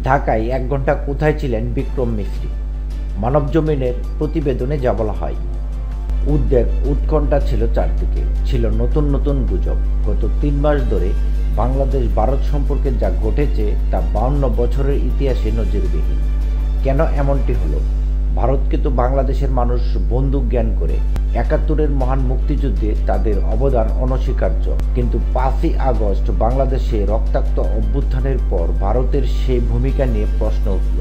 ঢাকায় ১ ঘণ্টা কোথায় ছিলেন বিক্রম মিস্ত্রি? মানবজমিনের প্রতিবেদনে যা বলা হয়। উদ্বেগ উৎকণ্ঠা ছিল চারদিকে, ছিল নতুন নতুন গুজব। গত ৩ মাস ধরে বাংলাদেশ ভারত সম্পর্কে যা ঘটেছে তা ৫২ বছরের ইতিহাসে নজিরবিহীন। কেন এমনটি হলো? ভারতকে তো বাংলাদেশের মানুষ বন্দুক জ্ঞান করে। ৭১-এর মহান মুক্তিযুদ্ধে তাদের অবদান অনস্বীকার্য, কিন্তু ৫ই আগস্ট বাংলাদেশে রক্তাক্ত অভ্যুত্থানের পর ভারতের সেই ভূমিকা নিয়ে প্রশ্ন উঠল।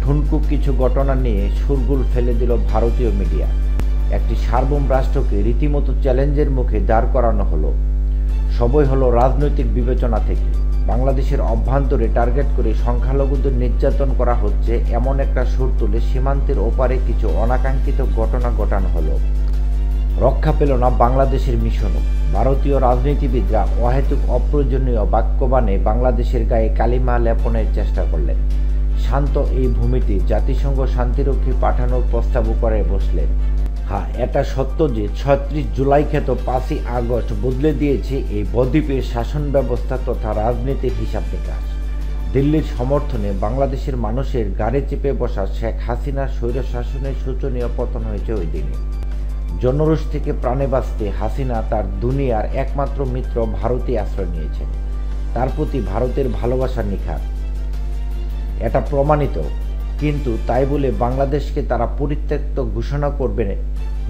ঠুনকো কিছু ঘটনা নিয়ে শোরগোল ফেলে দিল ভারতীয় মিডিয়া। একটি সার্বভৌম রাষ্ট্রকে রীতিমতো চ্যালেঞ্জের মুখে দাঁড় করানো হলো। সবই হলো রাজনৈতিক বিবেচনা থেকে। বাংলাদেশের অভ্যন্তরে টার্গেট করে সংখ্যালঘুদের নির্যাতন করা হচ্ছে এমন একটা সুর তুলে সীমান্তের ওপারে কিছু অনাকাঙ্ক্ষিত ঘটনা ঘটানো হলো। রক্ষা পেল না বাংলাদেশের মিশনও। ভারতীয় রাজনীতিবিদরা অহেতুক অপ্রয়োজনীয় বাক্যবাণে বাংলাদেশের গায়ে কালিমা লেপনের চেষ্টা করলেন। শান্ত এই ভূমিতে জাতিসংঘ শান্তিরক্ষী পাঠানোর প্রস্তাবও করে বসলেন। হ্যাঁ, এটা সত্য যে ৩৬ জুলাই খ্যাত ৫ই আগস্ট বদলে দিয়েছে এই বদ্বীপের শাসন ব্যবস্থা তথা রাজনীতির হিসাব নিকাশ। দিল্লির সমর্থনে বাংলাদেশের মানুষের ঘাড়ে চেপে বসা শেখ হাসিনার স্বৈরশাসনের শোচনীয় পতন হয়েছে ওই দিনে। জনরোষ থেকে প্রাণে বাঁচতে হাসিনা তার দুনিয়ার একমাত্র মিত্র ভারতে আশ্রয় নিয়েছেন। তার প্রতি ভারতের ভালোবাসা নিখার, এটা প্রমাণিত। কিন্তু তাই বলে বাংলাদেশকে তারা পরিত্যক্ত ঘোষণা করবে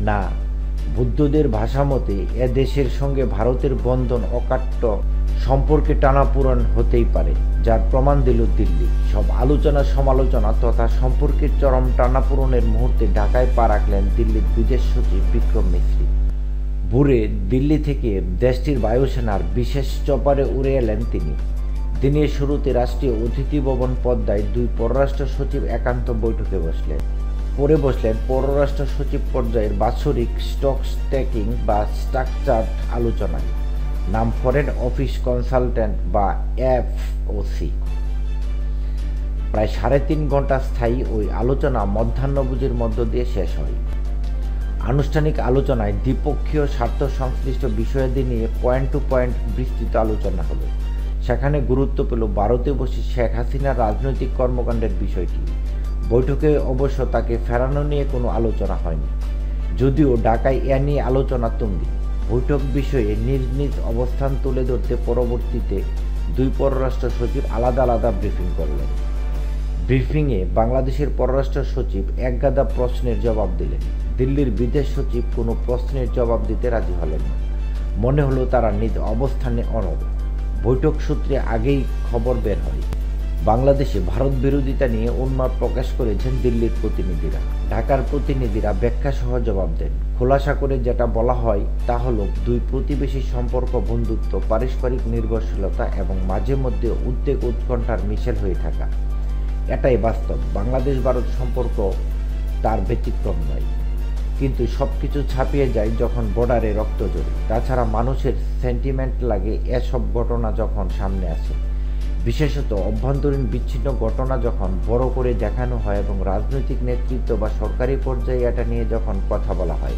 না। বুদ্ধদের ভাষামতে এ দেশের সঙ্গে ভারতের বন্ধন অকাট্য, সম্পর্কে টানাপোড়েন হতেই পারে, যার প্রমাণ দিল দিল্লি। সব আলোচনা সমালোচনা তথা সম্পর্কের চরম টানাপোড়েনের মুহূর্তে ঢাকায় পা রাখলেন দিল্লির বিদেশ সচিব বিক্রম মিস্ত্রি। ভোরে দিল্লি থেকে দেশটির বায়ুসেনার বিশেষ চপারে উড়ে এলেন তিনি। দিনের শুরুতে রাষ্ট্রীয় অতিথি ভবন পদ্মায় ২ পররাষ্ট্র সচিব একান্ত বৈঠকে বসলেন। পরে বসলেন পররাষ্ট্র সচিব পর্যায়ের বাৎসরিক স্টক টেকিং বা স্ট্রাকচার্ড আলোচনায়, নাম ফরেন অফিস কনসালটেন্ট বা এফওসি। প্রায় ৩.৫ ঘণ্টা স্থায়ী ওই আলোচনা মধ্যাহ্নভোজের মধ্য দিয়ে শেষ হয়। আনুষ্ঠানিক আলোচনায় দ্বিপক্ষীয় স্বার্থ সংশ্লিষ্ট বিষয়াদি নিয়ে পয়েন্ট টু পয়েন্ট বিস্তৃত আলোচনা হলো। সেখানে গুরুত্ব পেল ভারতে বসে শেখ হাসিনার রাজনৈতিক কর্মকাণ্ডের বিষয়টি। বৈঠকে অবশ্য তাকে ফেরানো নিয়ে কোনো আলোচনা হয়নি, যদিও ঢাকায় এ নিয়ে আলোচনা তুঙ্গে। বৈঠক বিষয়ে নিজ নিজ অবস্থান তুলে ধরতে পরবর্তীতে ২ পররাষ্ট্র সচিব আলাদা আলাদা ব্রিফিং করলেন। ব্রিফিংয়ে বাংলাদেশের পররাষ্ট্র সচিব একগাদা প্রশ্নের জবাব দিলেন। দিল্লির বিদেশ সচিব কোনো প্রশ্নের জবাব দিতে রাজি হলেন না। মনে হলো তারা নিজ অবস্থানে অনড়। বৈঠক সূত্রে আগেই খবর বের হয়, বাংলাদেশে ভারত বিরোধিতা নিয়ে উন্মাদ প্রকাশ করেছেন দিল্লির প্রতিনিধিরা। ঢাকার প্রতিনিধিরা ব্যাখ্যাসহ জবাব দেন। খোলাসা করে যেটা বলা হয় তা হলো, ২ প্রতিবেশী সম্পর্ক বন্ধুত্ব, পারস্পরিক নির্ভরশীলতা এবং মাঝে মধ্যে উদ্বেগ উৎকণ্ঠার মিশেল হয়ে থাকা। এটাই বাস্তব। বাংলাদেশ ভারত সম্পর্ক তার ব্যতিক্রম নয়। কিন্তু সব কিছু ছাপিয়ে যায় যখন বর্ডারে রক্ত ঝরে। তাছাড়া মানুষের সেন্টিমেন্ট লাগে এসব ঘটনা যখন সামনে আসে, বিশেষত অভ্যন্তরীণ বিচ্ছিন্ন ঘটনা যখন বড় করে দেখানো হয় এবং রাজনৈতিক নেতৃত্ব বা সরকারি পর্যায়ে এটা নিয়ে যখন কথা বলা হয়।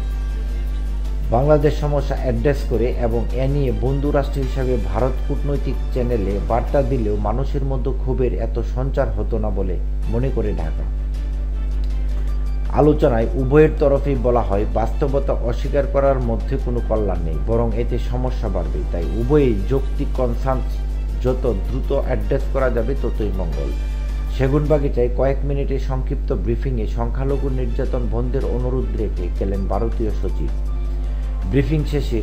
বাংলাদেশ সমস্যা অ্যাড্রেস করে এবং এ নিয়ে বন্ধু রাষ্ট্র হিসাবে ভারত কূটনৈতিক চ্যানেলে বার্তা দিলেও মানুষের মধ্যে ক্ষোভের এত সঞ্চার হতো না বলে মনে করে ঢাকা। আলোচনায় উভয়ের তরফেই বলা হয়, বাস্তবতা অস্বীকার করার মধ্যে কোনো কল্যাণ নেই, বরং এতে সমস্যা বাড়বে। তাই উভয়ই যৌক্তিক কনসার্ন যত দ্রুত অ্যাড্রেস করা যাবে ততই মঙ্গল। সেগুনবাগিচায় কয়েক মিনিটের সংক্ষিপ্ত ব্রিফিংয়ে সংখ্যালঘু নির্যাতন বন্ধের অনুরোধ রেখে গেলেন ভারতীয় সচিব। ব্রিফিং শেষে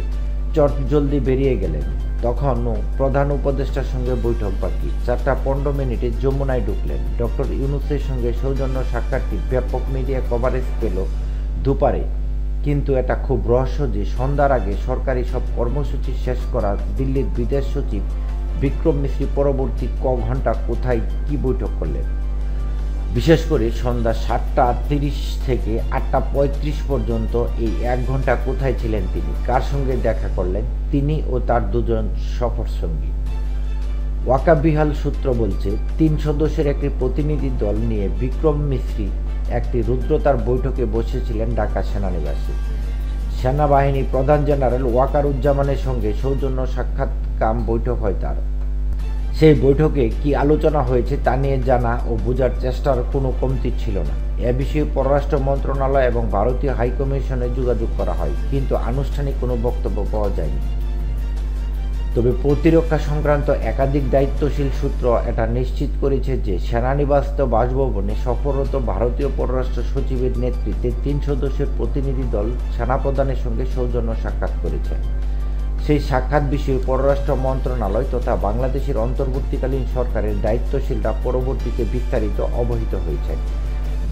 চটজলদি বেরিয়ে গেলেন। তখনও প্রধান উপদেষ্টার সঙ্গে বৈঠক বাকি। ৪:১৫ যমুনায় ঢুকলেন। ডক্টর ইউনূসের সঙ্গে সৌজন্য সাক্ষাৎটি ব্যাপক মিডিয়া কভারেজ পেল দুপারে। কিন্তু এটা খুব রহস্য যে সন্ধ্যার আগে সরকারি সব কর্মসূচি শেষ করা দিল্লির বিদেশ সচিব বিক্রম মিস্ত্রি পরবর্তী ঘন্টা কোথায় কি বৈঠক করলেন। বিশেষ করে সন্ধ্যা ৭:৩০ থেকে ৮:৩৫ পর্যন্ত এই ১ ঘন্টা কোথায় ছিলেন তিনি, কার সঙ্গে দেখা করলেন তিনি ও তার ২ সফরসঙ্গী। ওয়াকাবিহাল সূত্র বলছে, ৩ সদস্যের একটি প্রতিনিধি দল নিয়ে বিক্রম মিস্ত্রি একটি রুদ্রতার বৈঠকে বসেছিলেন ঢাকা সেনানিবাসে। সেনাবাহিনী প্রধান জেনারেল ওয়াকারুজ্জামানের সঙ্গে সৌজন্য সাক্ষাৎ বৈঠক হয় তার। সেই বৈঠকে কি আলোচনা হয়েছে তা নিয়ে জানা ও বোঝার চেষ্টার কোনো কমতি ছিল না। এ বিষয়ে পররাষ্ট্র মন্ত্রণালয় এবং ভারতীয় হাইকমিশনে যোগাযোগ করা হয়, কিন্তু আনুষ্ঠানিক কোনো বক্তব্য পাওয়া যায়নি। তবে প্রতিরক্ষা সংক্রান্ত একাধিক দায়িত্বশীল সূত্র এটা নিশ্চিত করেছে যে সেনানিবাসস্থ বাসভবনে সফররত ভারতীয় পররাষ্ট্র সচিবের নেতৃত্বে ৩ সদস্যের প্রতিনিধি দল সেনাপ্রধানের সঙ্গে সৌজন্য সাক্ষাৎ করেছে। সেই সাক্ষাৎ বিষয়ে পররাষ্ট্র মন্ত্রণালয় তথা বাংলাদেশের অন্তর্বর্তীকালীন সরকারের দায়িত্বশীলরা পরবর্তীতে বিস্তারিত অবহিত হয়েছে।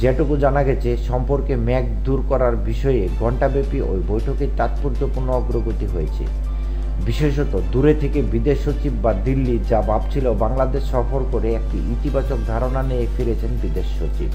যেটুকু জানা গেছে, সম্পর্কে মেঘ দূর করার বিষয়ে ঘণ্টাব্যাপী ওই বৈঠকে তাৎপর্যপূর্ণ অগ্রগতি হয়েছে। বিশেষত দূরে থেকে বিদেশ সচিব বা দিল্লি যা ভাবছিল বাংলাদেশ সফর করে একটি ইতিবাচক ধারণা নিয়ে ফিরেছেন বিদেশ সচিব।